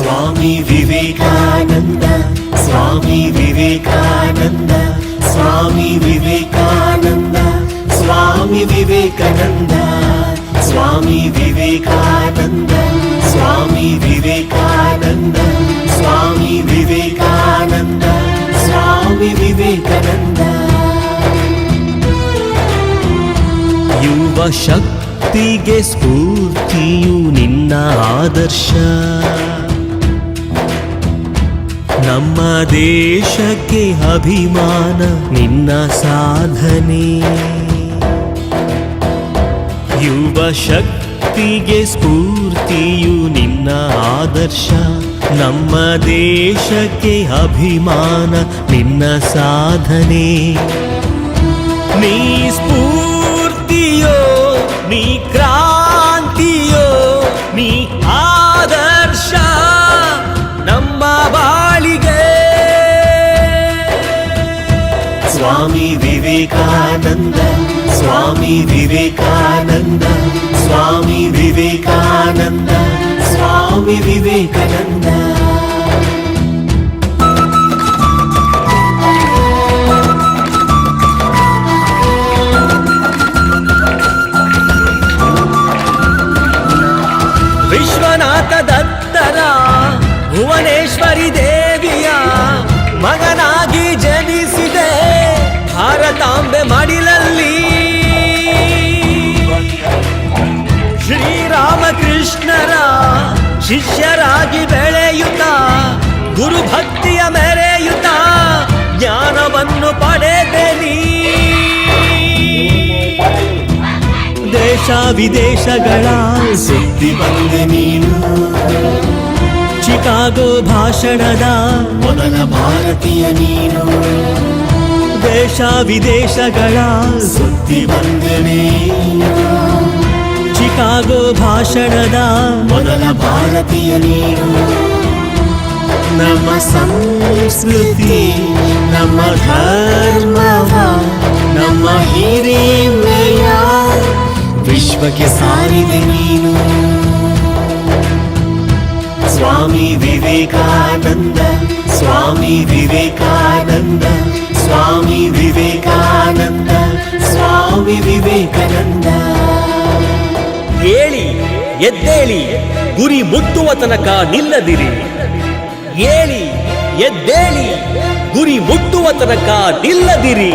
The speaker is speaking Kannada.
स्वामी विवेकानंद स्वामी विवेकानंद स्वामी विवेकानंद स्वामी विवेकानंद स्वामी विवेकानंद स्वामी विवेकानंद स्वामी विवेकानंद स्वामी विवेकानंद युव शक्तिगे स्फूर्तियु निन्न आदर्श ನಮ್ಮ ದೇಶಕ್ಕೆ ಅಭಿಮಾನ ನಿನ್ನ ಸಾಧನೆ ಯುವ ಶಕ್ತಿಗೆ ಸ್ಫೂರ್ತಿಯು ನಿನ್ನ ಆದರ್ಶ ನಮ್ಮ ದೇಶಕ್ಕೆ ಅಭಿಮಾನ ನಿನ್ನ ಸಾಧನೆ ನೀ ಸ್ಫೂರ್ತಿಯೋ ನೀ ಕ್ರಾಂತಿಯೋ ನೀ ಆದರ್ಶ ನಮ್ಮ ಬಾಳಿಗೆ स्वामी विवेकानंद स्वामी विवेकानंद स्वामी विवेकानंद स्वामी विवेकानंद विश्वनाथ दत्तर भुवनेश्वरी देविಯ ಮಗನಾಗಿ ಜನಿಸಿದೆ ಭಾರತಾಂಬೆ ಮಡಿಲಲ್ಲಿ ಶ್ರೀರಾಮಕೃಷ್ಣರ ಶಿಷ್ಯರಾಗಿ ಬೆಳೆಯುತ್ತಾ ಗುರುಭಕ್ತಿಯ ಮೆರೆಯುತ್ತಾ ಜ್ಞಾನವನ್ನು ಪಡೆದೆ ನೀ ದೇಶ ವಿದೇಶಗಳ ಸುದ್ದಿ ಬಂದೆ ನೀನು ಚಿಕಾಗೋ ಭಾಷಣದ ಮೊದಲ ಭಾರತೀಯ ನೀನು ದೇಶ ವಿದೇಶಗಳ ಸುದ್ದಿ ಬಂದನೆ ಚಿಕಾಗೋ ಭಾಷಣದ ಮೊದಲ ಭಾರತೀಯ ನೀನು ನಮ್ಮ ಸಂಸ್ಕೃತಿ ನಮ್ಮ ಧರ್ಮವ ನಮ್ಮ ಹಿರಿಮೆಯ ವಿಶ್ವಕ್ಕೆ ಸಾರಿದೆ ನೀನು स्वामी विवेकानंद स्वामी विवेकानंद स्वामी विवेकानंद स्वामी विवेकानंद ಏಳಿ ಎದ್ದೇಳಿ ಗುರಿ ಮುಟ್ಟುವ ತನಕ ನಿಲ್ಲದಿರಿ ಏಳಿ ಎದ್ದೇಳಿ ಗುರಿ ಮುಟ್ಟುವ ತನಕ ನಿಲ್ಲದಿರಿ